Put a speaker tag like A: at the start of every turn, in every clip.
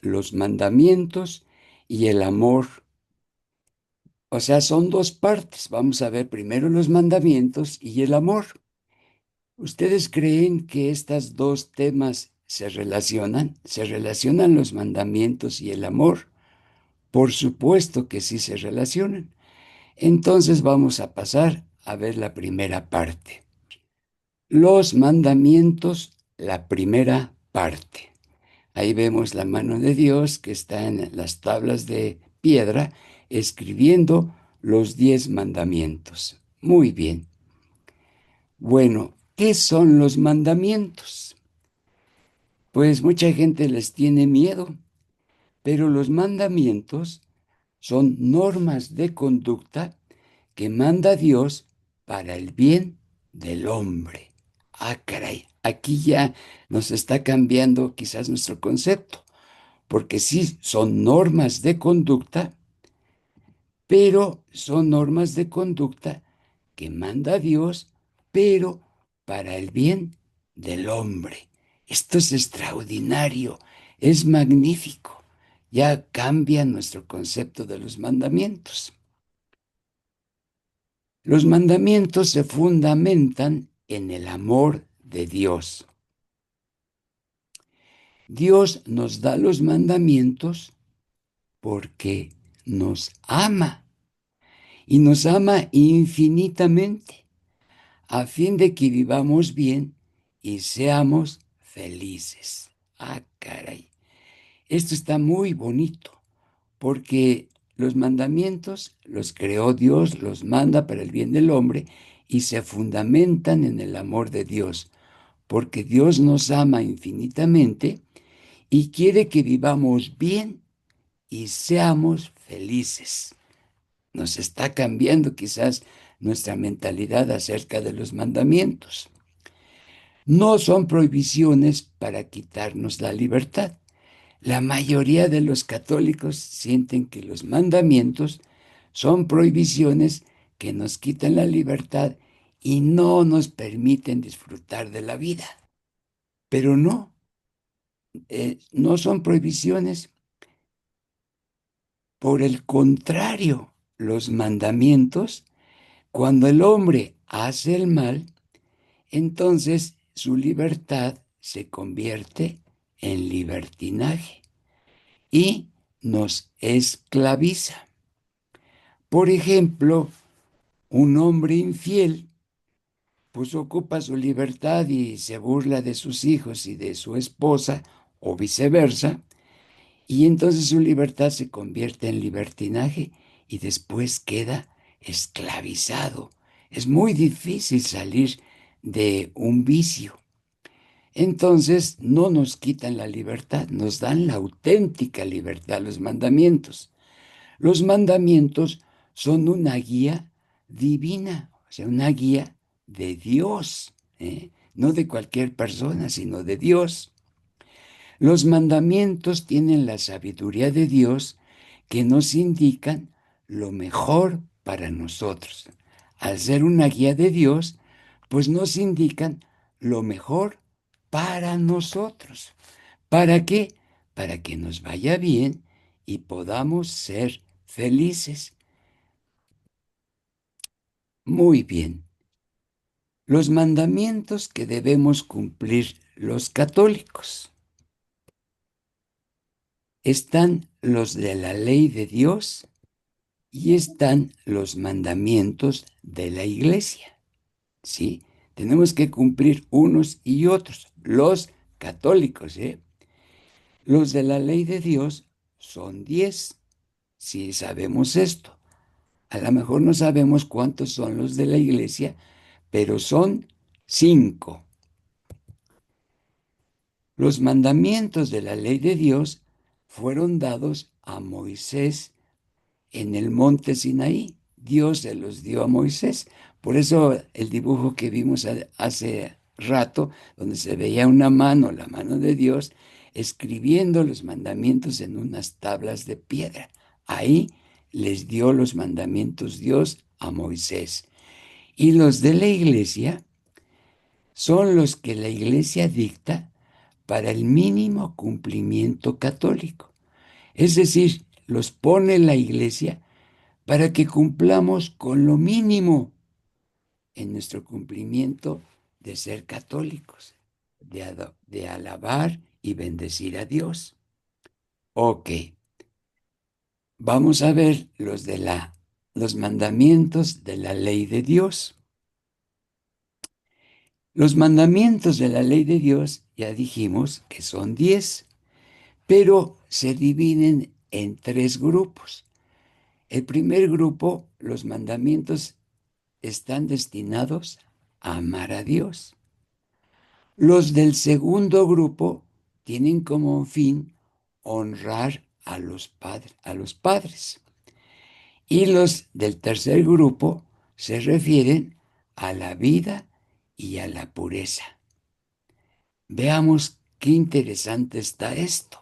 A: los mandamientos y el amor. O sea, son dos partes. Vamos a ver primero los mandamientos y el amor. ¿Ustedes creen que estos dos temas se relacionan? ¿Se relacionan los mandamientos y el amor? Por supuesto que sí se relacionan. Entonces vamos a pasar a ver la primera parte. Los mandamientos, la primera parte. Ahí vemos la mano de Dios que está en las tablas de piedra escribiendo los 10 mandamientos. Muy bien. Bueno, ¿qué son los mandamientos? Pues mucha gente les tiene miedo, pero los mandamientos son normas de conducta que manda Dios para el bien del hombre. Ah, caray, aquí ya nos está cambiando quizás nuestro concepto, porque sí son normas de conducta, pero son normas de conducta que manda Dios, pero para el bien del hombre. Esto es extraordinario, es magnífico. Ya cambia nuestro concepto de los mandamientos. Los mandamientos se fundamentan en el amor de Dios. Dios nos da los mandamientos porque nos ama y nos ama infinitamente a fin de que vivamos bien y seamos felices. Ah, caray. Esto está muy bonito porque los mandamientos los creó Dios, los manda para el bien del hombre y se fundamentan en el amor de Dios, porque Dios nos ama infinitamente y quiere que vivamos bien y seamos felices. Nos está cambiando quizás nuestra mentalidad acerca de los mandamientos. No son prohibiciones para quitarnos la libertad. La mayoría de los católicos sienten que los mandamientos son prohibiciones que nos quitan la libertad y no nos permiten disfrutar de la vida. Pero no, no son prohibiciones. Por el contrario, los mandamientos, cuando el hombre hace el mal, entonces su libertad se convierte en libertinaje y nos esclaviza. Por ejemplo, un hombre infiel pues ocupa su libertad y se burla de sus hijos y de su esposa o viceversa, y entonces su libertad se convierte en libertinaje y después queda esclavizado. Es muy difícil salir de un vicio. Entonces no nos quitan la libertad, nos dan la auténtica libertad, los mandamientos. Los mandamientos son una guía divina, o sea, una guía de Dios, no de cualquier persona, sino de Dios. Los mandamientos tienen la sabiduría de Dios que nos indican lo mejor para nosotros. Al ser una guía de Dios, pues nos indican lo mejor para nosotros. ¿Para qué? Para que nos vaya bien y podamos ser felices. Muy bien. Los mandamientos que debemos cumplir los católicos. Están los de la ley de Dios y están los mandamientos de la iglesia. ¿Sí? Tenemos que cumplir unos y otros, los católicos, ¿eh? Los de la ley de Dios son 10, si sabemos esto. A lo mejor no sabemos cuántos son los de la iglesia, pero son 5. Los mandamientos de la ley de Dios fueron dados a Moisés en el monte Sinaí. Dios se los dio a Moisés. Por eso el dibujo que vimos hace rato, donde se veía una mano, la mano de Dios, escribiendo los mandamientos en unas tablas de piedra. Ahí les dio los mandamientos Dios a Moisés. Y los de la iglesia son los que la iglesia dicta para el mínimo cumplimiento católico. Es decir, los pone la iglesia para que cumplamos con lo mínimo en nuestro cumplimiento de ser católicos, de alabar y bendecir a Dios. Ok, vamos a ver los mandamientos de la ley de Dios. Los mandamientos de la ley de Dios ya dijimos que son 10, pero se dividen en tres grupos. El primer grupo, los mandamientos están destinados a amar a Dios. Los del segundo grupo tienen como fin honrar a los padres. Y los del tercer grupo se refieren a la vida y a la pureza. Veamos qué interesante está esto.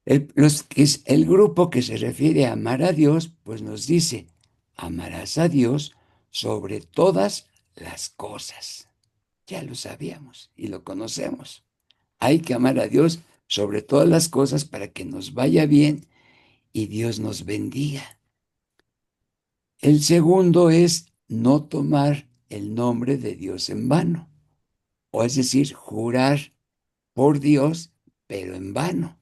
A: El grupo que se refiere a amar a Dios, pues nos dice, amarás a Dios sobre todas las cosas. Ya lo sabíamos y lo conocemos. Hay que amar a Dios sobre todas las cosas para que nos vaya bien y Dios nos bendiga. El segundo es no tomar el nombre de Dios en vano, o es decir, jurar por Dios, pero en vano,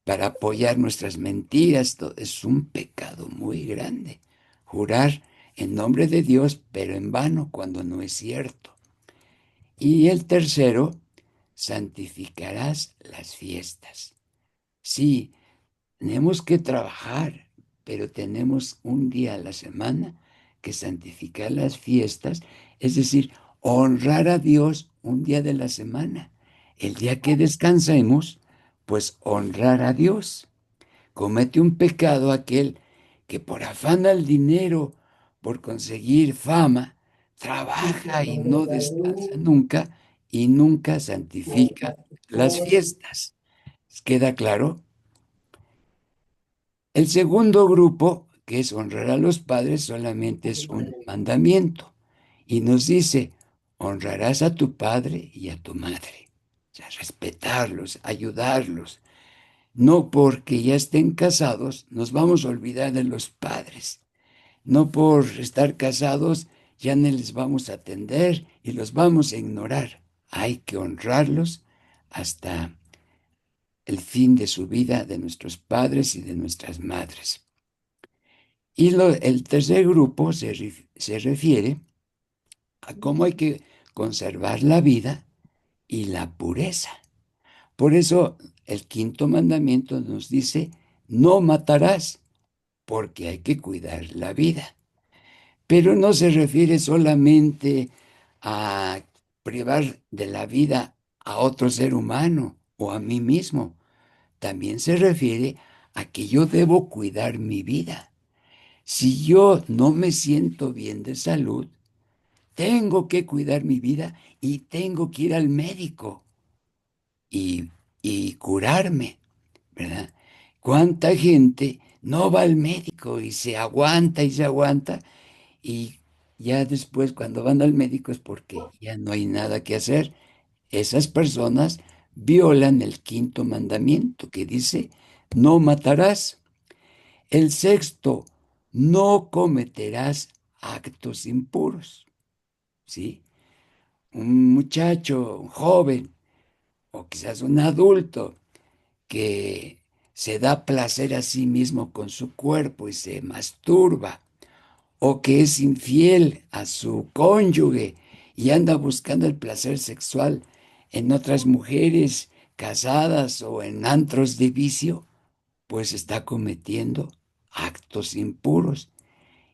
A: para apoyar nuestras mentiras. Es un pecado muy grande. Jurar en nombre de Dios, pero en vano, cuando no es cierto. Y el tercero, santificarás las fiestas. Sí, tenemos que trabajar, pero tenemos un día a la semana que santificar las fiestas, es decir, honrar a Dios un día de la semana. El día que descansemos, pues honrar a Dios. Comete un pecado aquel que por afán al dinero, por conseguir fama, trabaja y no descansa nunca y nunca santifica las fiestas. ¿Queda claro? El segundo grupo, que es honrar a los padres, solamente es un mandamiento y nos dice, honrarás a tu padre y a tu madre. O sea, respetarlos, ayudarlos. No porque ya estén casados nos vamos a olvidar de los padres. No por estar casados ya no les vamos a atender y los vamos a ignorar. Hay que honrarlos hasta el fin de su vida, de nuestros padres y de nuestras madres. Y el tercer grupo se refiere a cómo hay que conservar la vida y la pureza. Por eso el quinto mandamiento nos dice, no matarás, porque hay que cuidar la vida. Pero no se refiere solamente a privar de la vida a otro ser humano o a mí mismo. También se refiere a que yo debo cuidar mi vida. Si yo no me siento bien de salud, tengo que cuidar mi vida y tengo que ir al médico y, y curarme, ¿verdad? ¿Cuánta gente no va al médico y se aguanta y ya después cuando van al médico es porque ya no hay nada que hacer? Esas personas violan el quinto mandamiento que dice, no matarás. El sexto, no cometerás actos impuros, ¿sí? Un muchacho, un joven o quizás un adulto que se da placer a sí mismo con su cuerpo y se masturba, o que es infiel a su cónyuge y anda buscando el placer sexual en otras mujeres casadas o en antros de vicio, pues está cometiendo actos impuros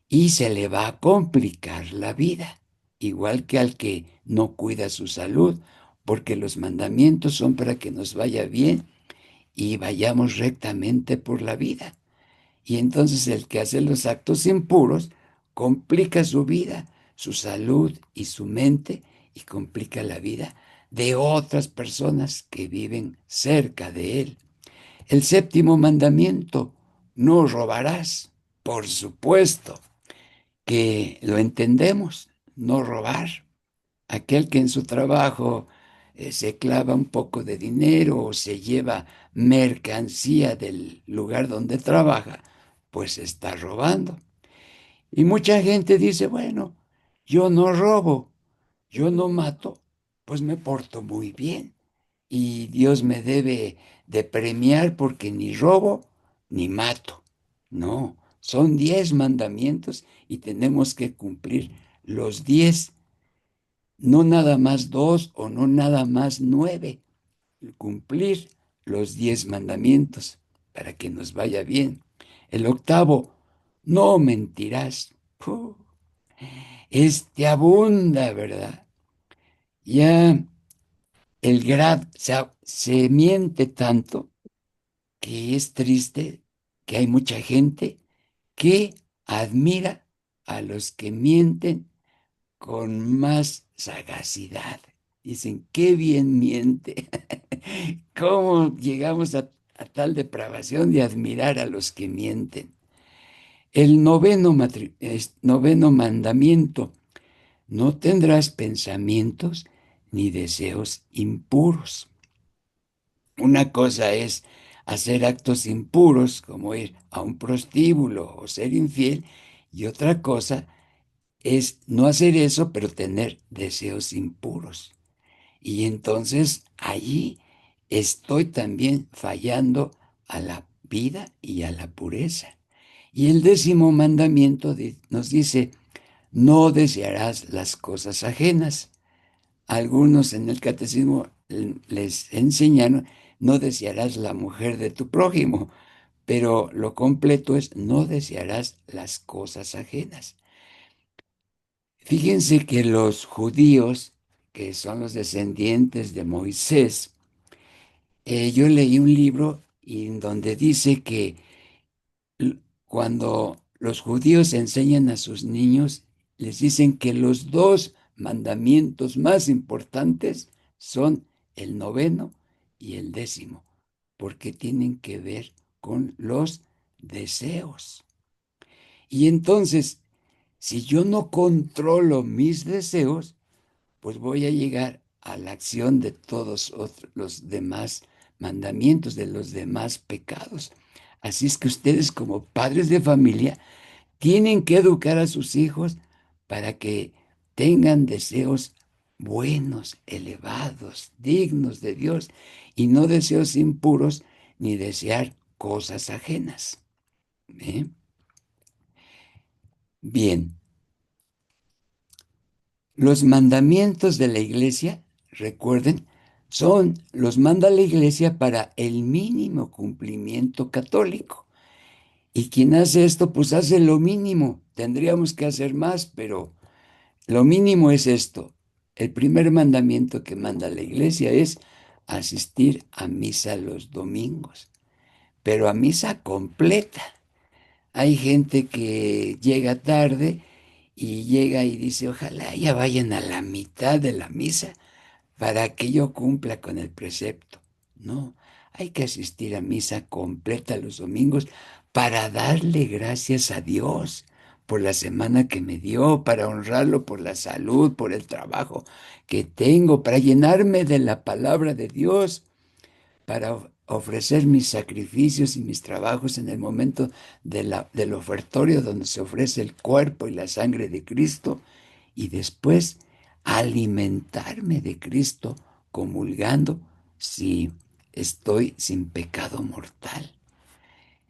A: y se le va a complicar la vida, igual que al que no cuida su salud, porque los mandamientos son para que nos vaya bien y vayamos rectamente por la vida. Y entonces el que hace los actos impuros complica su vida, su salud y su mente y complica la vida de otras personas que viven cerca de él. El séptimo mandamiento, no robarás. Por supuesto que lo entendemos, no robar. Aquel que en su trabajo se clava un poco de dinero o se lleva mercancía del lugar donde trabaja, pues está robando. Y mucha gente dice, bueno, yo no robo, yo no mato, pues me porto muy bien. Y Dios me debe de premiar porque ni robo ni mato. No, son 10 mandamientos y tenemos que cumplir los 10, no nada más dos o no nada más 9, cumplir los 10 mandamientos para que nos vaya bien. El octavo, no mentirás. Este abunda, ¿verdad? Ya el grado, se miente tanto que es triste que hay mucha gente que admira a los que mienten con más sagacidad. Dicen, qué bien miente. ¿Cómo llegamos a tal depravación de admirar a los que mienten? El noveno mandamiento, no tendrás pensamientos ni deseos impuros. Una cosa es hacer actos impuros, como ir a un prostíbulo o ser infiel, y otra cosa es no hacer eso, pero tener deseos impuros. Y entonces allí estoy también fallando a la vida y a la pureza. Y el décimo mandamiento nos dice, no desearás las cosas ajenas. Algunos en el catecismo les enseñaron, no desearás la mujer de tu prójimo, pero lo completo es, no desearás las cosas ajenas. Fíjense que los judíos, que son los descendientes de Moisés, yo leí un libro en donde dice que cuando los judíos enseñan a sus niños, les dicen que los dos mandamientos más importantes son el noveno y el décimo, porque tienen que ver con los deseos. Y entonces, si yo no controlo mis deseos, pues voy a llegar a la acción de todos los demás mandamientos, de los demás pecados. Así es que ustedes como padres de familia tienen que educar a sus hijos para que tengan deseos buenos, elevados, dignos de Dios, y no deseos impuros ni desear cosas ajenas. ¿Eh? Bien, los mandamientos de la iglesia, recuerden, los manda la iglesia para el mínimo cumplimiento católico. Y quien hace esto, pues hace lo mínimo. Tendríamos que hacer más, pero lo mínimo es esto. El primer mandamiento que manda la iglesia es asistir a misa los domingos, pero a misa completa. Hay gente que llega tarde y llega y dice, ojalá ya vayan a la mitad de la misa para que yo cumpla con el precepto. No, hay que asistir a misa completa los domingos para darle gracias a Dios por la semana que me dio, para honrarlo por la salud, por el trabajo que tengo, para llenarme de la palabra de Dios, para ofrecer mis sacrificios y mis trabajos en el momento del ofertorio donde se ofrece el cuerpo y la sangre de Cristo, y después alimentarme de Cristo comulgando si estoy sin pecado mortal.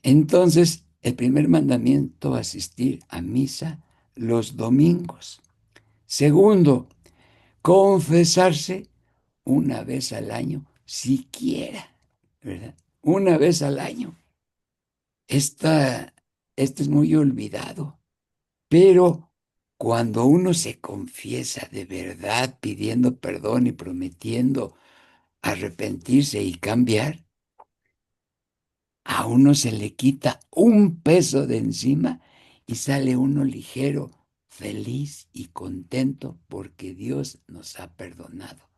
A: Entonces, el primer mandamiento, asistir a misa los domingos. Segundo, confesarse una vez al año, siquiera, ¿verdad? Una vez al año. Esto es muy olvidado, pero cuando uno se confiesa de verdad, pidiendo perdón y prometiendo arrepentirse y cambiar, a uno se le quita un peso de encima y sale uno ligero, feliz y contento porque Dios nos ha perdonado.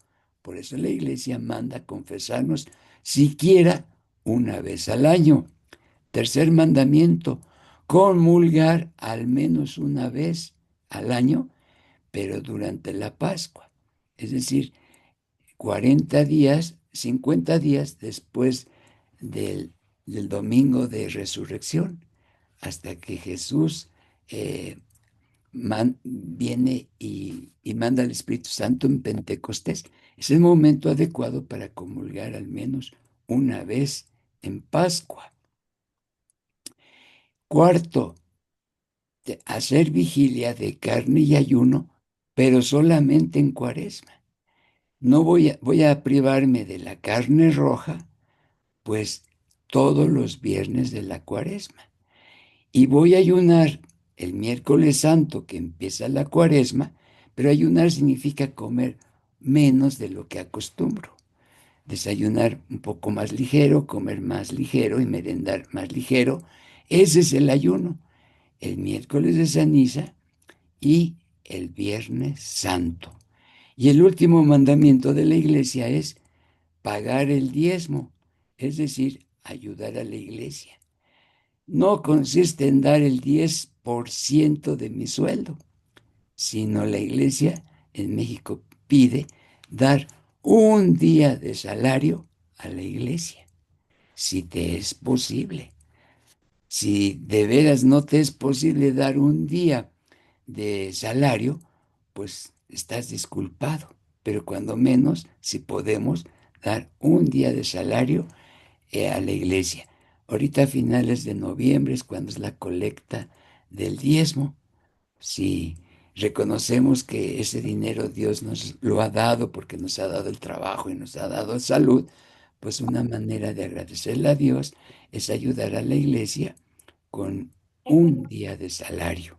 A: Por eso la iglesia manda confesarnos siquiera una vez al año. Tercer mandamiento, comulgar al menos una vez al año, pero durante la Pascua. Es decir, 40 días, 50 días después del, del domingo de resurrección, hasta que Jesús eh, viene y manda al Espíritu Santo en Pentecostés. Es el momento adecuado para comulgar al menos una vez en Pascua. Cuarto, hacer vigilia de carne y ayuno, pero solamente en Cuaresma. No voy a privarme de la carne roja, pues todos los viernes de la Cuaresma. Y voy a ayunar el miércoles santo que empieza la Cuaresma, pero ayunar significa comer menos de lo que acostumbro. Desayunar un poco más ligero, comer más ligero y merendar más ligero. Ese es el ayuno. El miércoles de ceniza y el viernes santo. Y el último mandamiento de la iglesia es pagar el diezmo, es decir, ayudar a la iglesia. No consiste en dar el 10% de mi sueldo, sino la iglesia en México pide dar un día de salario a la iglesia, si te es posible. Si de veras no te es posible dar un día de salario, pues estás disculpado. Pero cuando menos, si podemos, dar un día de salario a la iglesia. Ahorita a finales de noviembre es cuando es la colecta del diezmo. Si reconocemos que ese dinero Dios nos lo ha dado porque nos ha dado el trabajo y nos ha dado salud, pues una manera de agradecerle a Dios es ayudar a la iglesia con un día de salario.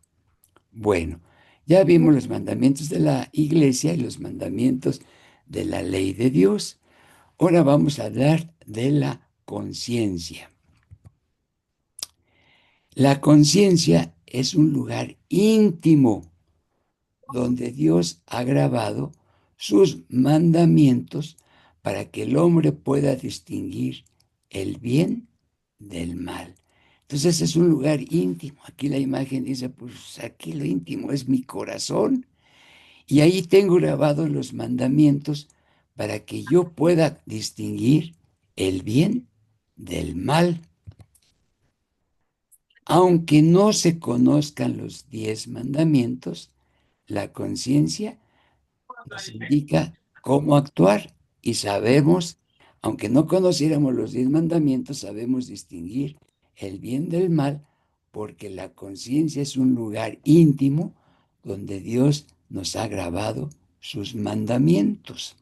A: Bueno, ya vimos los mandamientos de la iglesia y los mandamientos de la ley de Dios. Ahora vamos a hablar de la conciencia. La conciencia es un lugar íntimo donde Dios ha grabado sus mandamientos para que el hombre pueda distinguir el bien del mal. Entonces es un lugar íntimo. Aquí la imagen dice, pues aquí lo íntimo es mi corazón. Y ahí tengo grabados los mandamientos para que yo pueda distinguir el bien del mal. Aunque no se conozcan los 10 mandamientos, la conciencia nos indica cómo actuar y sabemos, aunque no conociéramos los 10 mandamientos, sabemos distinguir el bien del mal porque la conciencia es un lugar íntimo donde Dios nos ha grabado sus mandamientos.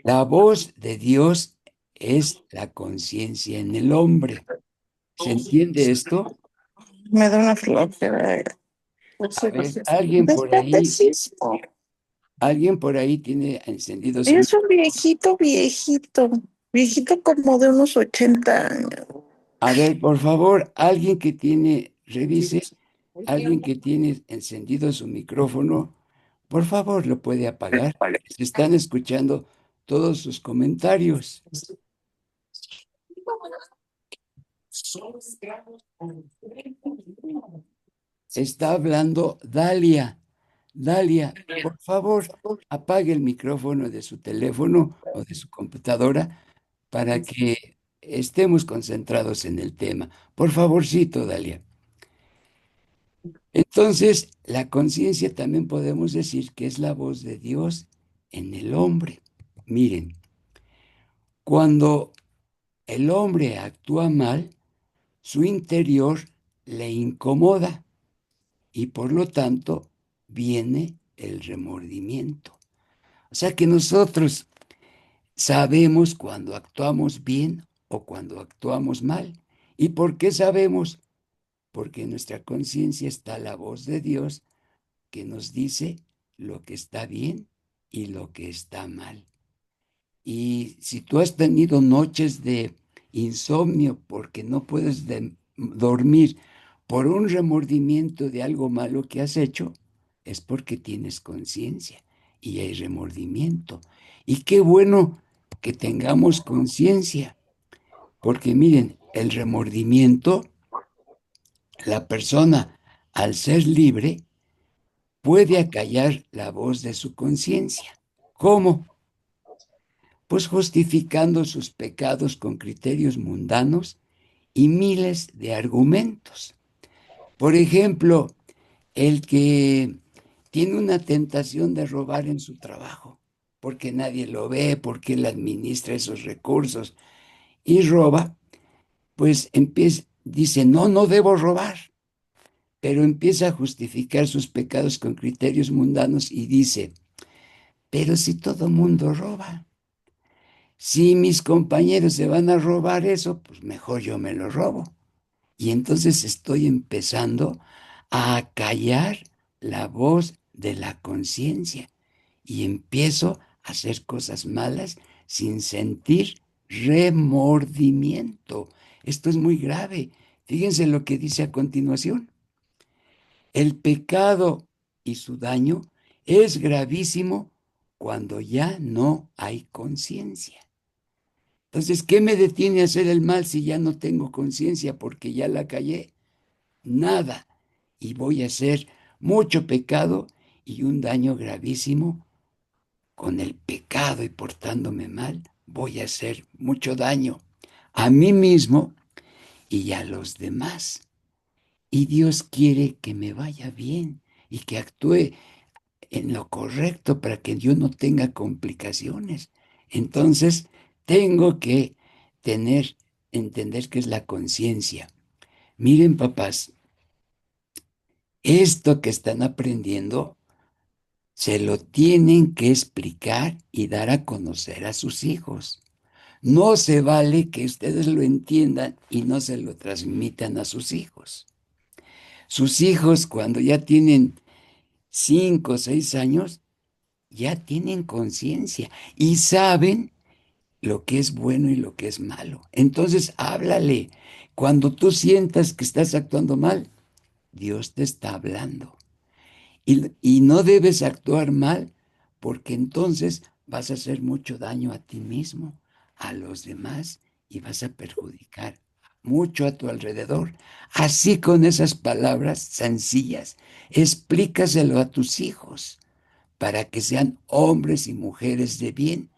A: La voz de Dios es la conciencia en el hombre. ¿Se entiende esto?
B: Me da una flojera.
A: A ver, alguien por ahí tiene encendido su...
B: Es un viejito, viejito, viejito como de unos 80 años.
A: A ver, por favor, alguien que tiene, revise, alguien que tiene encendido su micrófono, por favor, lo puede apagar. Se están escuchando todos sus comentarios. Está hablando Dalia. Dalia, por favor, apague el micrófono de su teléfono o de su computadora para que estemos concentrados en el tema. Por favorcito, Dalia. Entonces, la conciencia también podemos decir que es la voz de Dios en el hombre. Miren, cuando el hombre actúa mal, su interior le incomoda y por lo tanto viene el remordimiento. O sea que nosotros sabemos cuando actuamos bien o cuando actuamos mal. ¿Y por qué sabemos? Porque en nuestra conciencia está la voz de Dios que nos dice lo que está bien y lo que está mal. Y si tú has tenido noches de insomnio porque no puedes dormir por un remordimiento de algo malo que has hecho, es porque tienes conciencia y hay remordimiento. Y qué bueno que tengamos conciencia, porque miren, el remordimiento, la persona al ser libre, puede acallar la voz de su conciencia. ¿Cómo? Pues justificando sus pecados con criterios mundanos y miles de argumentos. Por ejemplo, el que tiene una tentación de robar en su trabajo, porque nadie lo ve, porque él administra esos recursos y roba, pues empieza, dice, no, no debo robar, pero empieza a justificar sus pecados con criterios mundanos y dice, pero si todo mundo roba, si mis compañeros se van a robar eso, pues mejor yo me lo robo. Y entonces estoy empezando a callar la voz de la conciencia y empiezo a hacer cosas malas sin sentir remordimiento. Esto es muy grave. Fíjense lo que dice a continuación. El pecado y su daño es gravísimo cuando ya no hay conciencia. Entonces, ¿qué me detiene a hacer el mal si ya no tengo conciencia porque ya la callé? Nada. Y voy a hacer mucho pecado y un daño gravísimo con el pecado y portándome mal. Voy a hacer mucho daño a mí mismo y a los demás. Y Dios quiere que me vaya bien y que actúe en lo correcto para que yo no tenga complicaciones. Entonces, tengo que tener, entender que es la conciencia. Miren, papás, esto que están aprendiendo se lo tienen que explicar y dar a conocer a sus hijos. No se vale que ustedes lo entiendan y no se lo transmitan a sus hijos. Sus hijos, cuando ya tienen 5 o 6 años, ya tienen conciencia y saben lo que es bueno y lo que es malo. Entonces, háblale. Cuando tú sientas que estás actuando mal, Dios te está hablando. Y no debes actuar mal porque entonces vas a hacer mucho daño a ti mismo, a los demás y vas a perjudicar mucho a tu alrededor. Así con esas palabras sencillas, explícaselo a tus hijos para que sean hombres y mujeres de bien.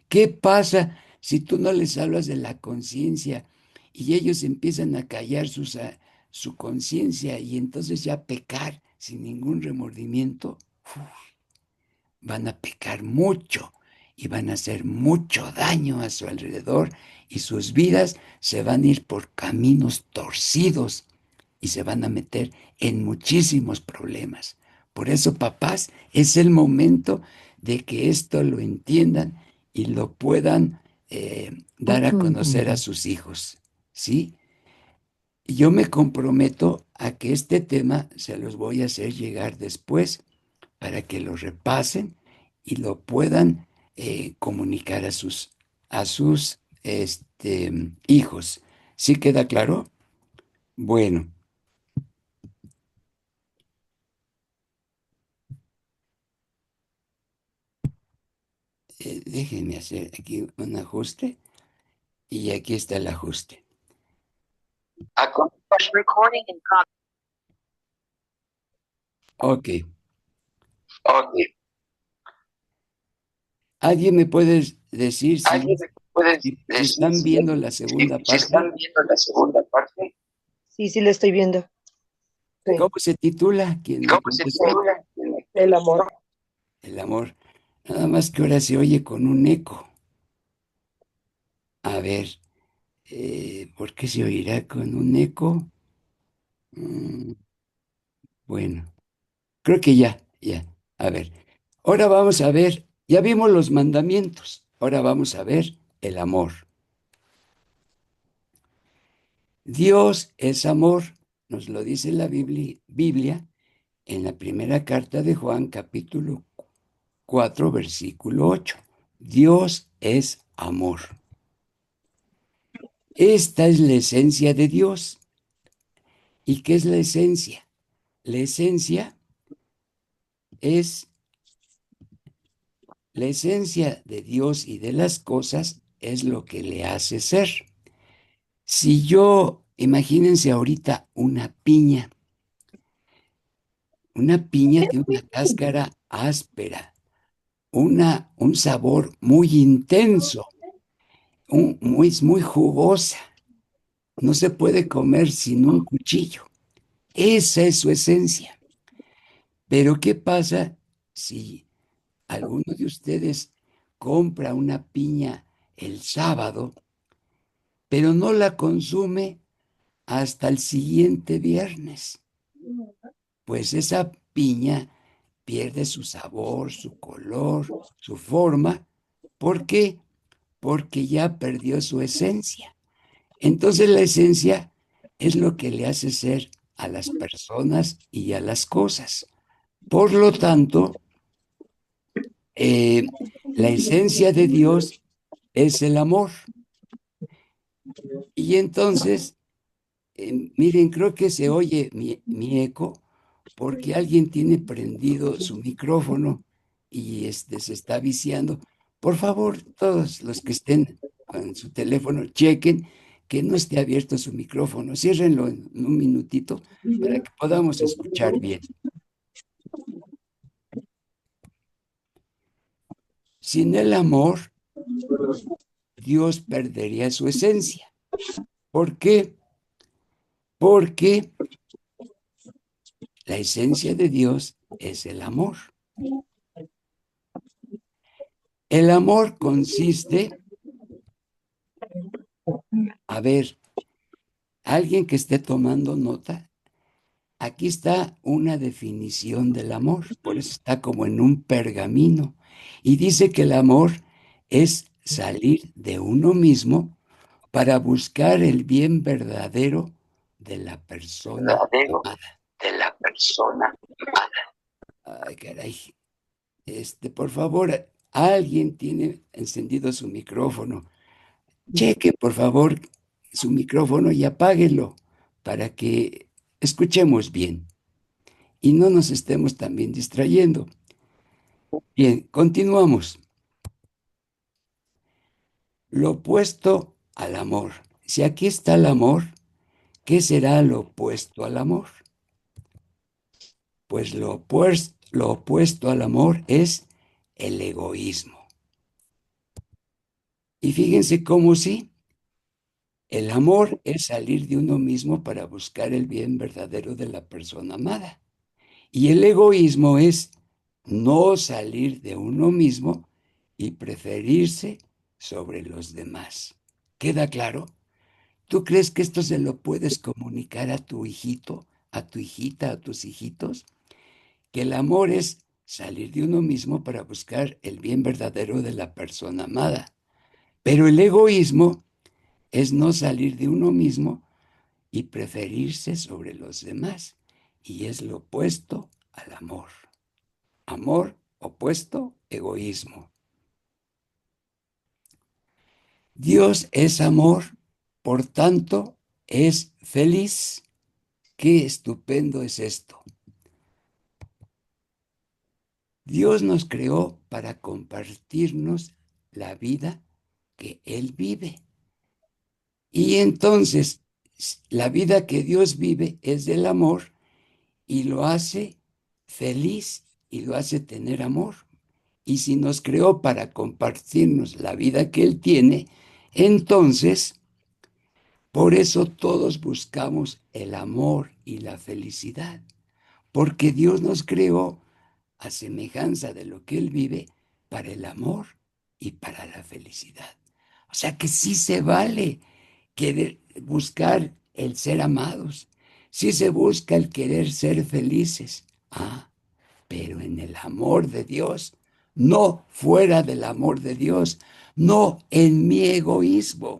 A: ¿Qué pasa si tú no les hablas de la conciencia y ellos empiezan a callar su conciencia y entonces ya pecar sin ningún remordimiento? Van a pecar mucho y van a hacer mucho daño a su alrededor y sus vidas se van a ir por caminos torcidos y se van a meter en muchísimos problemas. Por eso, papás, es el momento de que esto lo entiendan y lo puedan dar a conocer a sus hijos, ¿sí? Y yo me comprometo a que este tema se los voy a hacer llegar después para que lo repasen y lo puedan comunicar a sus hijos. ¿Sí queda claro? Bueno, déjenme hacer aquí un ajuste y aquí está el ajuste. Ok. Ok. ¿Alguien me puede decir
C: ¿Alguien me puede
A: si
C: decir
A: están viendo la segunda
C: si
A: parte?
C: están viendo la segunda parte?
B: Sí, sí, le estoy viendo. Sí.
A: ¿Cómo se titula? ¿Quién me
C: ¿Cómo se
A: contestó?
C: titula?
B: El amor.
A: El amor. Nada más que ahora se oye con un eco. A ver, ¿por qué se oirá con un eco? Mm, bueno, creo que ya. A ver, ahora vamos a ver, ya vimos los mandamientos, ahora vamos a ver el amor. Dios es amor, nos lo dice la Biblia en la primera carta de Juan, capítulo 4, versículo 8. Dios es amor. Esta es la esencia de Dios. ¿Y qué es la esencia? La esencia es la esencia de Dios y de las cosas es lo que le hace ser. Si yo, imagínense ahorita una piña. Una piña tiene una cáscara áspera, un sabor muy intenso, es muy jugosa. No se puede comer sin un cuchillo. Esa es su esencia. Pero ¿qué pasa si alguno de ustedes compra una piña el sábado, pero no la consume hasta el siguiente viernes? Pues esa piña pierde su sabor, su color, su forma. ¿Por qué? Porque ya perdió su esencia. Entonces la esencia es lo que le hace ser a las personas y a las cosas. Por lo tanto, eh, la esencia de Dios es el amor. Y entonces, miren, creo que se oye mi eco porque alguien tiene prendido su micrófono y se está viciando. Por favor, todos los que estén en su teléfono, chequen que no esté abierto su micrófono. Ciérrenlo en un minutito para que podamos escuchar bien. Sin el amor, Dios perdería su esencia. ¿Por qué? Porque la esencia de Dios es el amor. El amor consiste, a ver, alguien que esté tomando nota, aquí está una definición del amor, por eso está como en un pergamino, y dice que el amor es salir de uno mismo para buscar el bien verdadero de la persona
C: verdadero
A: amada.
C: de la persona.
A: Ay, caray. Por favor, alguien tiene encendido su micrófono. Cheque, por favor, su micrófono y apáguelo para que escuchemos bien y no nos estemos también distrayendo. Bien, continuamos. Lo opuesto al amor. Si aquí está el amor, ¿qué será lo opuesto al amor? Pues lo opuesto al amor es el egoísmo. Y fíjense cómo sí, el amor es salir de uno mismo para buscar el bien verdadero de la persona amada. Y el egoísmo es no salir de uno mismo y preferirse sobre los demás. ¿Queda claro? ¿Tú crees que esto se lo puedes comunicar a tu hijito, a tu hijita, a tus hijitos? Que el amor es salir de uno mismo para buscar el bien verdadero de la persona amada. Pero el egoísmo es no salir de uno mismo y preferirse sobre los demás. Y es lo opuesto al amor. Amor opuesto, egoísmo. Dios es amor, por tanto, es feliz. Qué estupendo es esto. Dios nos creó para compartirnos la vida que Él vive. Y entonces, la vida que Dios vive es del amor y lo hace feliz y lo hace tener amor. Y si nos creó para compartirnos la vida que Él tiene, entonces, por eso todos buscamos el amor y la felicidad, porque Dios nos creó a semejanza de lo que Él vive para el amor y para la felicidad. O sea que sí se vale querer buscar el ser amados, sí se busca el querer ser felices. Pero en el amor de Dios, no fuera del amor de Dios, no en mi egoísmo.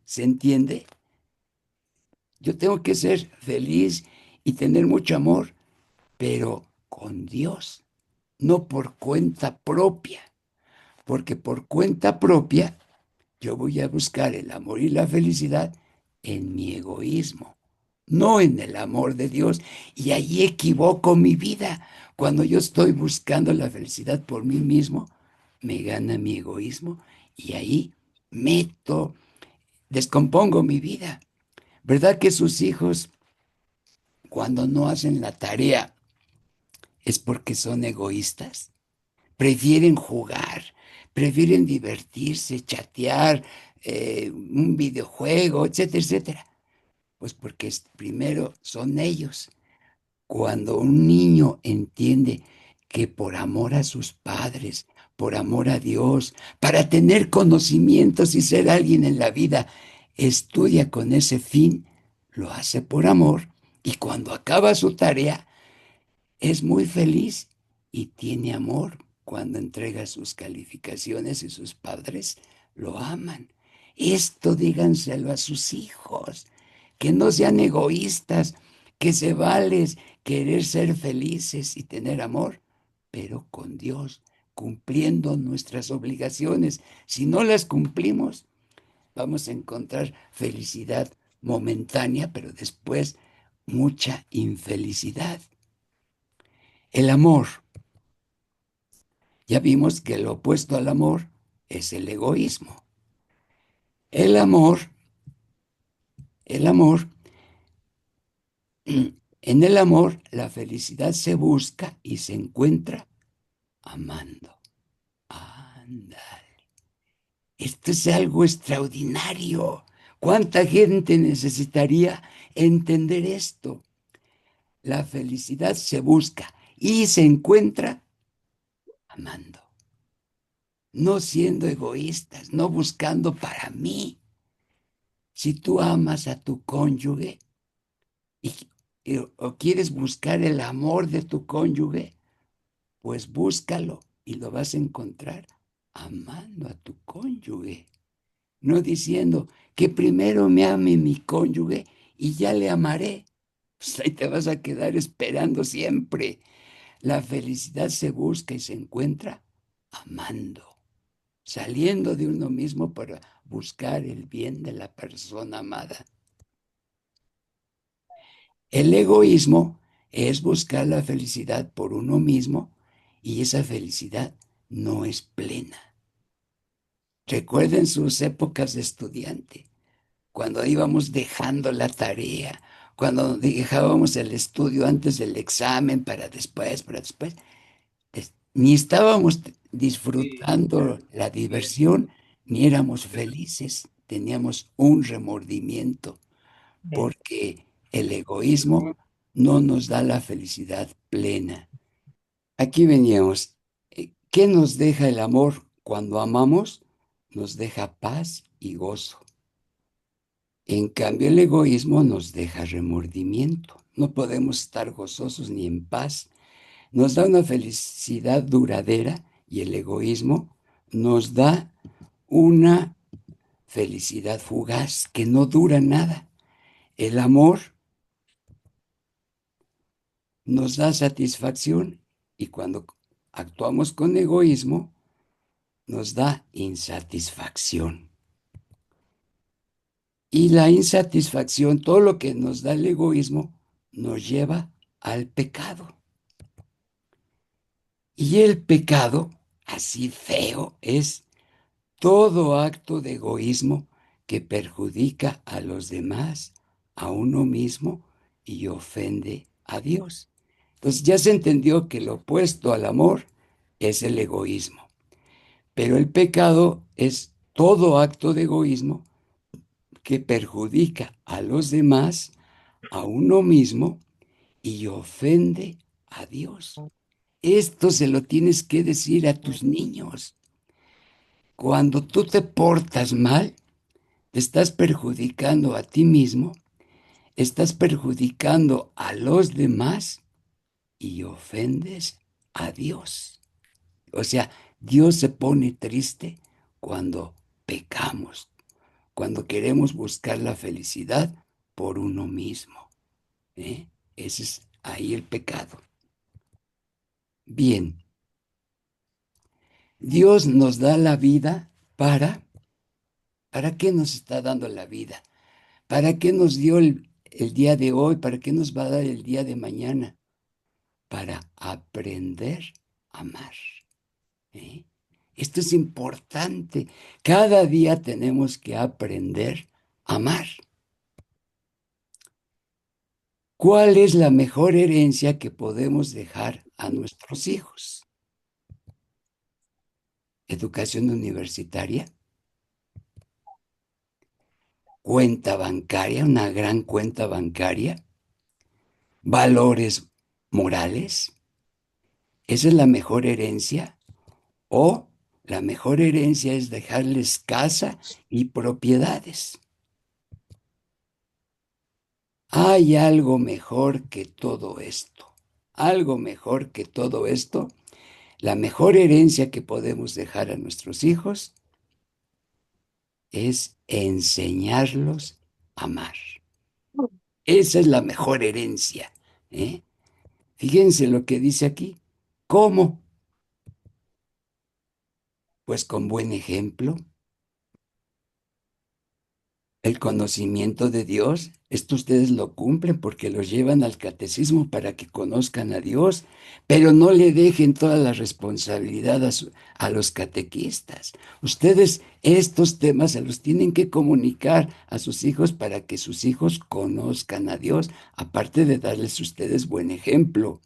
A: ¿Se entiende? Yo tengo que ser feliz y tener mucho amor, pero con Dios, no por cuenta propia, porque por cuenta propia yo voy a buscar el amor y la felicidad en mi egoísmo, no en el amor de Dios. Y ahí equivoco mi vida. Cuando yo estoy buscando la felicidad por mí mismo, me gana mi egoísmo y ahí meto, descompongo mi vida. ¿Verdad que sus hijos, cuando no hacen la tarea, es porque son egoístas. Prefieren jugar, prefieren divertirse, chatear, un videojuego, etcétera, etcétera. Pues porque primero son ellos. Cuando un niño entiende que por amor a sus padres, por amor a Dios, para tener conocimientos y ser alguien en la vida, estudia con ese fin, lo hace por amor y cuando acaba su tarea es muy feliz y tiene amor cuando entrega sus calificaciones y sus padres lo aman. Esto díganselo a sus hijos, que no sean egoístas, que se vale querer ser felices y tener amor, pero con Dios, cumpliendo nuestras obligaciones. Si no las cumplimos, vamos a encontrar felicidad momentánea, pero después mucha infelicidad. El amor. Ya vimos que lo opuesto al amor es el egoísmo. El amor, el amor, en el amor la felicidad se busca y se encuentra amando. Anda, esto es algo extraordinario. ¿Cuánta gente necesitaría entender esto? La felicidad se busca y se encuentra amando, no siendo egoístas, no buscando para mí. Si tú amas a tu cónyuge y, o quieres buscar el amor de tu cónyuge, pues búscalo y lo vas a encontrar amando a tu cónyuge, no diciendo que primero me ame mi cónyuge y ya le amaré. Pues ahí te vas a quedar esperando siempre. La felicidad se busca y se encuentra amando, saliendo de uno mismo para buscar el bien de la persona amada. El egoísmo es buscar la felicidad por uno mismo y esa felicidad no es plena. Recuerden sus épocas de estudiante, cuando íbamos dejando la tarea, cuando dejábamos el estudio antes del examen para después, ni estábamos disfrutando la diversión, ni éramos felices, teníamos un remordimiento porque el egoísmo no nos da la felicidad plena. Aquí veníamos. ¿Qué nos deja el amor cuando amamos? Nos deja paz y gozo. En cambio, el egoísmo nos deja remordimiento. No podemos estar gozosos ni en paz. Nos da una felicidad duradera y el egoísmo nos da una felicidad fugaz que no dura nada. El amor nos da satisfacción y cuando actuamos con egoísmo nos da insatisfacción. Y la insatisfacción, todo lo que nos da el egoísmo, nos lleva al pecado. Y el pecado, así feo, es todo acto de egoísmo que perjudica a los demás, a uno mismo y ofende a Dios. Entonces ya se entendió que lo opuesto al amor es el egoísmo, pero el pecado es todo acto de egoísmo que perjudica a los demás, a uno mismo y ofende a Dios. Esto se lo tienes que decir a tus niños. Cuando tú te portas mal, te estás perjudicando a ti mismo, estás perjudicando a los demás y ofendes a Dios. O sea, Dios se pone triste cuando pecamos, cuando queremos buscar la felicidad por uno mismo. ¿eh? Ese es ahí el pecado. Bien, Dios nos da la vida ¿para qué nos está dando la vida? ¿Para qué nos dio el día de hoy? ¿Para qué nos va a dar el día de mañana? Para aprender a amar. ¿eh? Esto es importante. Cada día tenemos que aprender a amar. ¿Cuál es la mejor herencia que podemos dejar a nuestros hijos? ¿Educación universitaria? ¿Cuenta bancaria? ¿Una gran cuenta bancaria? ¿Valores morales? ¿Esa es la mejor herencia? ¿O la mejor herencia es dejarles casa y propiedades? Hay algo mejor que todo esto. Algo mejor que todo esto. La mejor herencia que podemos dejar a nuestros hijos es enseñarlos a amar. Esa es la mejor herencia, ¿eh? Fíjense lo que dice aquí. ¿Cómo? Pues con buen ejemplo, el conocimiento de Dios. Esto ustedes lo cumplen porque los llevan al catecismo para que conozcan a Dios, pero no le dejen toda la responsabilidad a los catequistas. Ustedes estos temas se los tienen que comunicar a sus hijos para que sus hijos conozcan a Dios, aparte de darles ustedes buen ejemplo.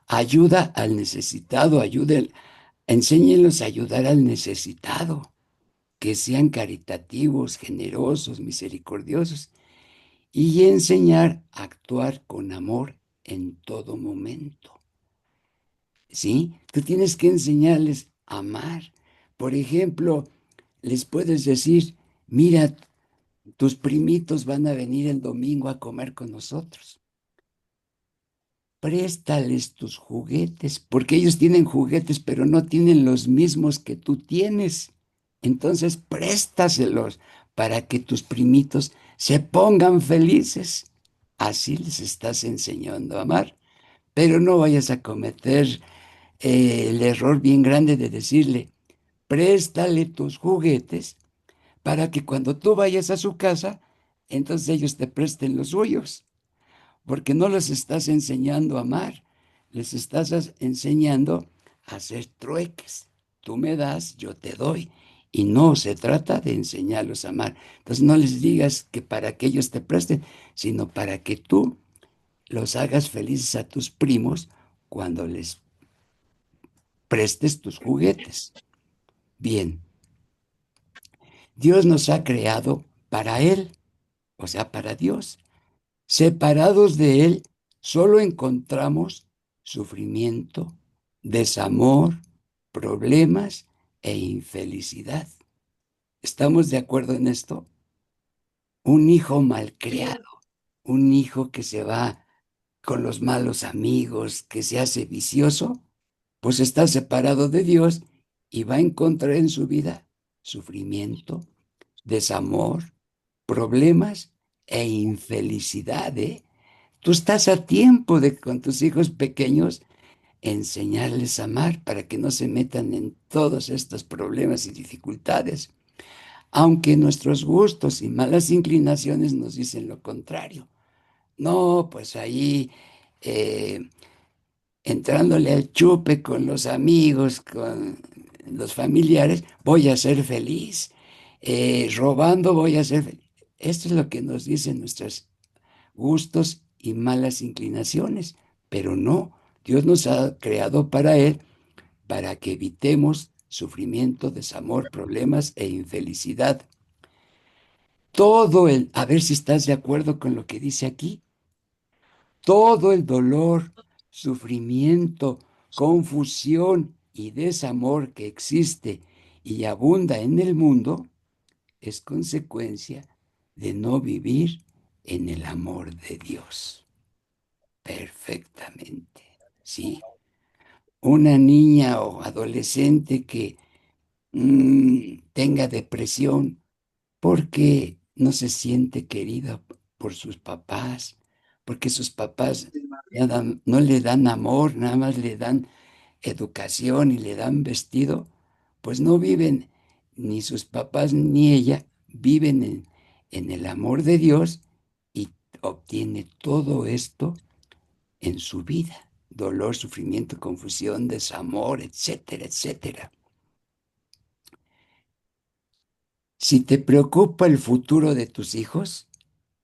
A: Ayuda al necesitado, enséñenlos a ayudar al necesitado, que sean caritativos, generosos, misericordiosos y enseñar a actuar con amor en todo momento. ¿Sí? Tú tienes que enseñarles a amar. Por ejemplo, les puedes decir, mira, tus primitos van a venir el domingo a comer con nosotros. Préstales tus juguetes, porque ellos tienen juguetes, pero no tienen los mismos que tú tienes. Entonces, préstaselos para que tus primitos se pongan felices. Así les estás enseñando a amar, pero no vayas a cometer el error bien grande de decirle, préstale tus juguetes para que cuando tú vayas a su casa, entonces ellos te presten los suyos, porque no les estás enseñando a amar, les estás enseñando a hacer trueques. Tú me das, yo te doy. Y no se trata de enseñarlos a amar. Entonces no les digas que para que ellos te presten, sino para que tú los hagas felices a tus primos cuando les prestes tus juguetes. Bien, Dios nos ha creado para Él, o sea, para Dios. Separados de Él, solo encontramos sufrimiento, desamor, problemas e infelicidad. ¿Estamos de acuerdo en esto? Un hijo malcriado, un hijo que se va con los malos amigos, que se hace vicioso, pues está separado de Dios y va a encontrar en su vida sufrimiento, desamor, problemas e infelicidad, ¿eh? Tú estás a tiempo de con tus hijos pequeños enseñarles a amar para que no se metan en todos estos problemas y dificultades, aunque nuestros gustos y malas inclinaciones nos dicen lo contrario. No, pues ahí eh, entrándole al chupe con los amigos, con los familiares, voy a ser feliz. Robando voy a ser feliz. Esto es lo que nos dicen nuestros gustos y malas inclinaciones, pero no, Dios nos ha creado para Él, para que evitemos sufrimiento, desamor, problemas e infelicidad. A ver si estás de acuerdo con lo que dice aquí, todo el dolor, sufrimiento, confusión y desamor que existe y abunda en el mundo es consecuencia de no vivir en el amor de Dios. Perfectamente, ¿sí? Una niña o adolescente que tenga depresión porque no se siente querida por sus papás, porque sus papás no le dan amor, nada más le dan educación y le dan vestido, pues no viven, ni sus papás ni ella viven en el amor de Dios y obtiene todo esto en su vida. Dolor, sufrimiento, confusión, desamor, etcétera, etcétera. Si te preocupa el futuro de tus hijos,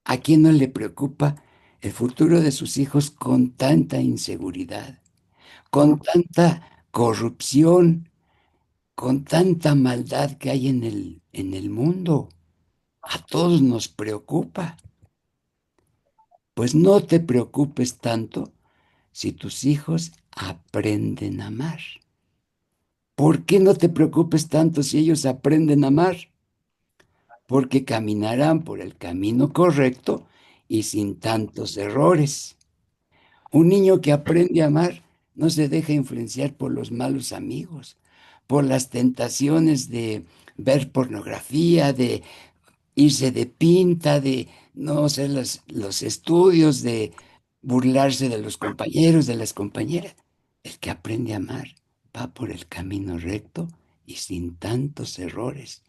A: ¿a quién no le preocupa el futuro de sus hijos con tanta inseguridad, con tanta corrupción, con tanta maldad que hay en el mundo. A todos nos preocupa. Pues no te preocupes tanto si tus hijos aprenden a amar. ¿Por qué no te preocupes tanto si ellos aprenden a amar? Porque caminarán por el camino correcto y sin tantos errores. Un niño que aprende a amar no se deja influenciar por los malos amigos, por las tentaciones de ver pornografía, de irse de pinta, de no hacer los estudios, de burlarse de los compañeros, de las compañeras. El que aprende a amar va por el camino recto y sin tantos errores,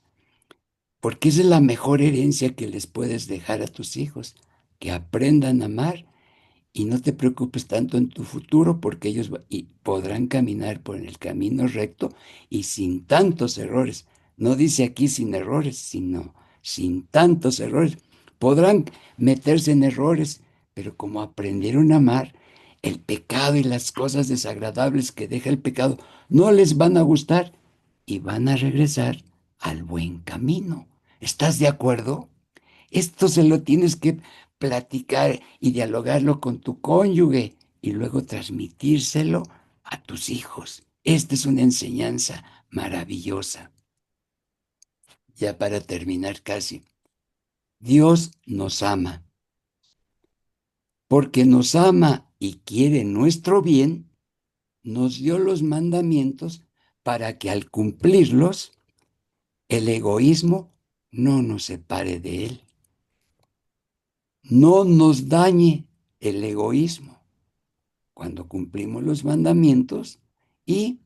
A: porque esa es la mejor herencia que les puedes dejar a tus hijos, que aprendan a amar y no te preocupes tanto en tu futuro porque ellos podrán caminar por el camino recto y sin tantos errores. No dice aquí sin errores, sino sin tantos errores. Podrán meterse en errores, pero como aprendieron a amar, el pecado y las cosas desagradables que deja el pecado no les van a gustar y van a regresar al buen camino. ¿Estás de acuerdo? Esto se lo tienes que platicar y dialogarlo con tu cónyuge y luego transmitírselo a tus hijos. Esta es una enseñanza maravillosa. Ya para terminar casi, Dios nos ama. Porque nos ama y quiere nuestro bien, nos dio los mandamientos para que al cumplirlos, el egoísmo no nos separe de Él. No nos dañe el egoísmo cuando cumplimos los mandamientos y,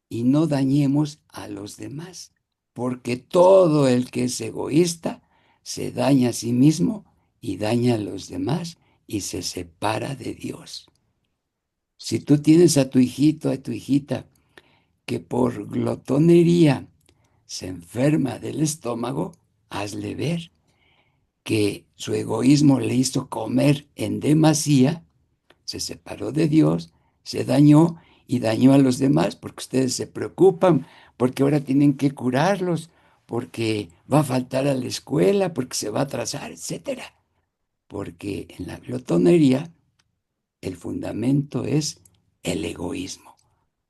A: y no dañemos a los demás, porque todo el que es egoísta se daña a sí mismo y daña a los demás y se separa de Dios. Si tú tienes a tu hijito, a tu hijita, que por glotonería se enferma del estómago, hazle ver que su egoísmo le hizo comer en demasía, se separó de Dios, se dañó y dañó a los demás porque ustedes se preocupan, porque ahora tienen que curarlos, porque va a faltar a la escuela, porque se va a atrasar, etcétera. Porque en la glotonería el fundamento es el egoísmo.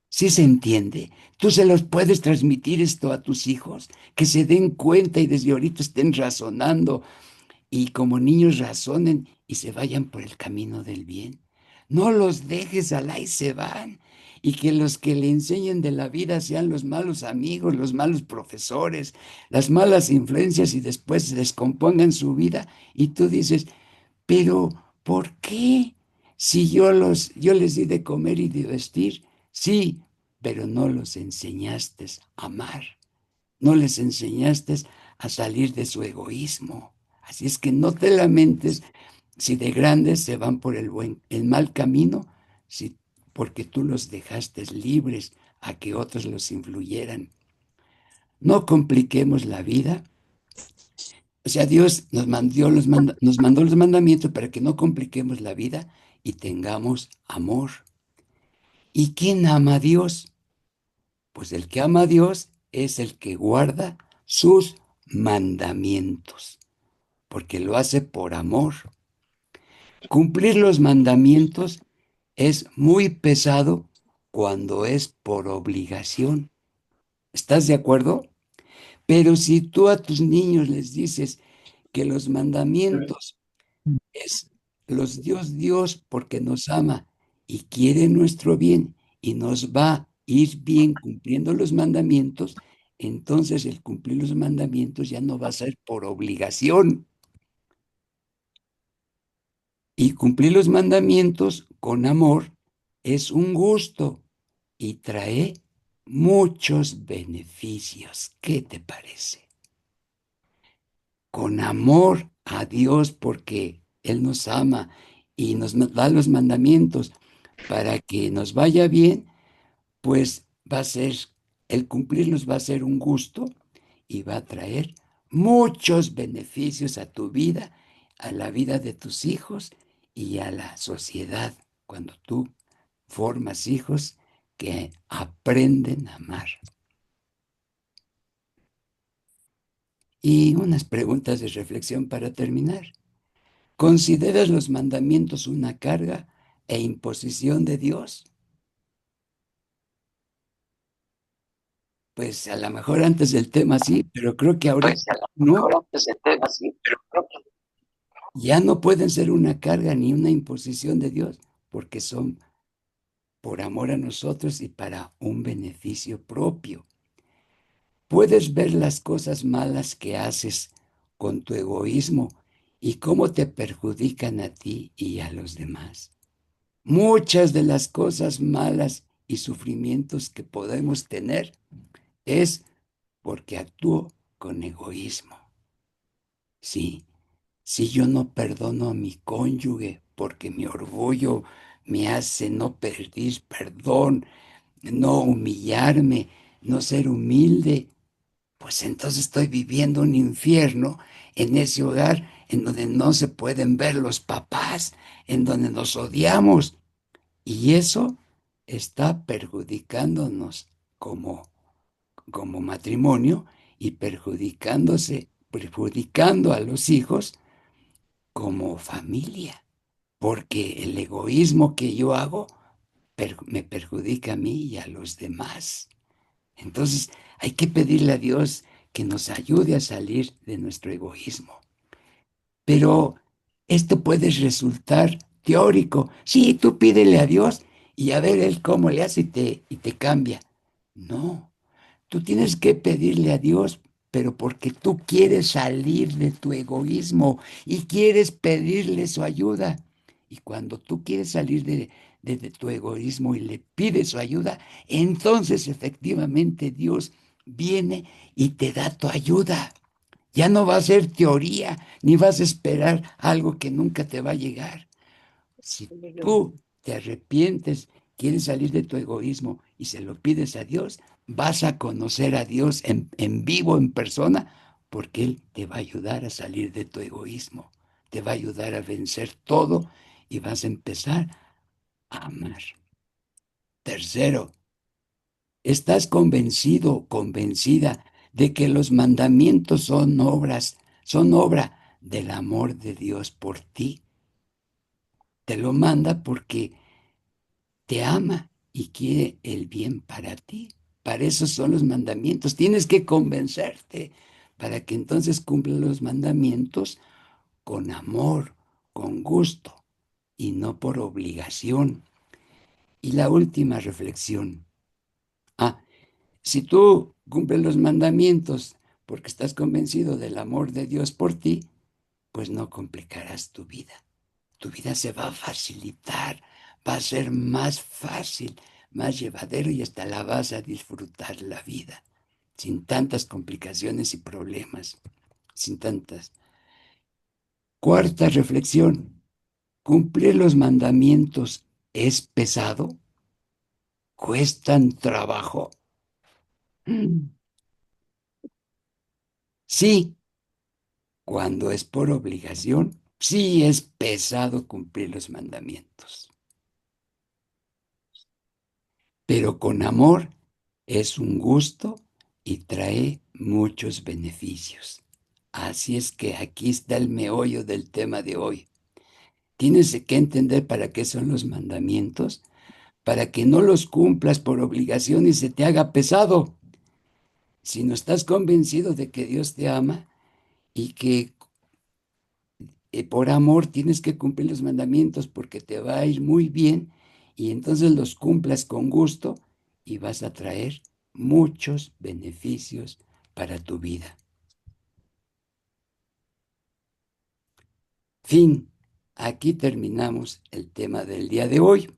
A: ¿Sí se entiende? Tú se los puedes transmitir esto a tus hijos, que se den cuenta y desde ahorita estén razonando y como niños razonen y se vayan por el camino del bien. No los dejes al y se van. Y que los que le enseñen de la vida sean los malos amigos, los malos profesores, las malas influencias y después se descompongan su vida. Y tú dices, pero ¿por qué? Si yo les di de comer y de vestir, sí, pero no los enseñaste a amar, no les enseñaste a salir de su egoísmo. Así es que no te lamentes si de grandes se van por el mal camino, si, porque tú los dejaste libres a que otros los influyeran. No compliquemos la vida. O sea, Dios nos mandó los mandamientos para que no compliquemos la vida y tengamos amor. ¿Y quién ama a Dios? Pues el que ama a Dios es el que guarda sus mandamientos, porque lo hace por amor. Cumplir los mandamientos es muy pesado cuando es por obligación. ¿Estás de acuerdo? Pero si tú a tus niños les dices que los mandamientos es los Dios porque nos ama y quiere nuestro bien y nos va a ir bien cumpliendo los mandamientos, entonces el cumplir los mandamientos ya no va a ser por obligación. Y cumplir los mandamientos con amor es un gusto y trae muchos beneficios. ¿Qué te parece? Con amor a Dios porque Él nos ama y nos da los mandamientos para que nos vaya bien, pues va a ser, el cumplirlos va a ser un gusto y va a traer muchos beneficios a tu vida, a la vida de tus hijos y a la sociedad cuando tú formas hijos que aprenden a amar. Y unas preguntas de reflexión para terminar. ¿Consideras los mandamientos una carga e imposición de Dios? Pues a lo mejor antes del tema sí, pero creo que ahora
C: Pues a lo
A: no.
C: mejor antes del tema sí, pero creo que
A: Ya no pueden ser una carga ni una imposición de Dios, porque son por amor a nosotros y para un beneficio propio. Puedes ver las cosas malas que haces con tu egoísmo y cómo te perjudican a ti y a los demás. Muchas de las cosas malas y sufrimientos que podemos tener es porque actúo con egoísmo. Sí, si yo no perdono a mi cónyuge porque mi orgullo me hace no pedir perdón, no humillarme, no ser humilde, pues entonces estoy viviendo un infierno en ese hogar en donde no se pueden ver los papás, en donde nos odiamos. Y eso está perjudicándonos como, como matrimonio y perjudicando a los hijos como familia, porque el egoísmo que yo hago me perjudica a mí y a los demás. Entonces hay que pedirle a Dios que nos ayude a salir de nuestro egoísmo. Pero esto puede resultar teórico. Sí, tú pídele a Dios y a ver Él cómo le hace y te cambia. No, tú tienes que pedirle a Dios, pero porque tú quieres salir de tu egoísmo y quieres pedirle su ayuda. Y cuando tú quieres salir de tu egoísmo y le pides su ayuda, entonces efectivamente Dios viene y te da tu ayuda. Ya no va a ser teoría, ni vas a esperar algo que nunca te va a llegar. Si tú te arrepientes, quieres salir de tu egoísmo y se lo pides a Dios, vas a conocer a Dios en vivo, en persona, porque Él te va a ayudar a salir de tu egoísmo, te va a ayudar a vencer todo y vas a empezar a amar. Tercero, ¿estás convencido, convencida de que los mandamientos son obra del amor de Dios por ti? Te lo manda porque te ama y quiere el bien para ti. Para eso son los mandamientos. Tienes que convencerte para que entonces cumplan los mandamientos con amor, con gusto y no por obligación. Y la última reflexión. Ah, si tú cumples los mandamientos porque estás convencido del amor de Dios por ti, pues no complicarás tu vida. Tu vida se va a facilitar, va a ser más fácil, más llevadero y hasta la vas a disfrutar la vida, sin tantas complicaciones y problemas, sin tantas. Cuarta reflexión, ¿cumplir los mandamientos es pesado? ¿Cuestan trabajo? Sí, cuando es por obligación, sí es pesado cumplir los mandamientos. Pero con amor es un gusto y trae muchos beneficios. Así es que aquí está el meollo del tema de hoy. Tienes que entender para qué son los mandamientos, para que no los cumplas por obligación y se te haga pesado. Si no estás convencido de que Dios te ama y que por amor tienes que cumplir los mandamientos porque te va a ir muy bien y entonces los cumplas con gusto y vas a traer muchos beneficios para tu vida. Fin. Aquí terminamos el tema del día de hoy.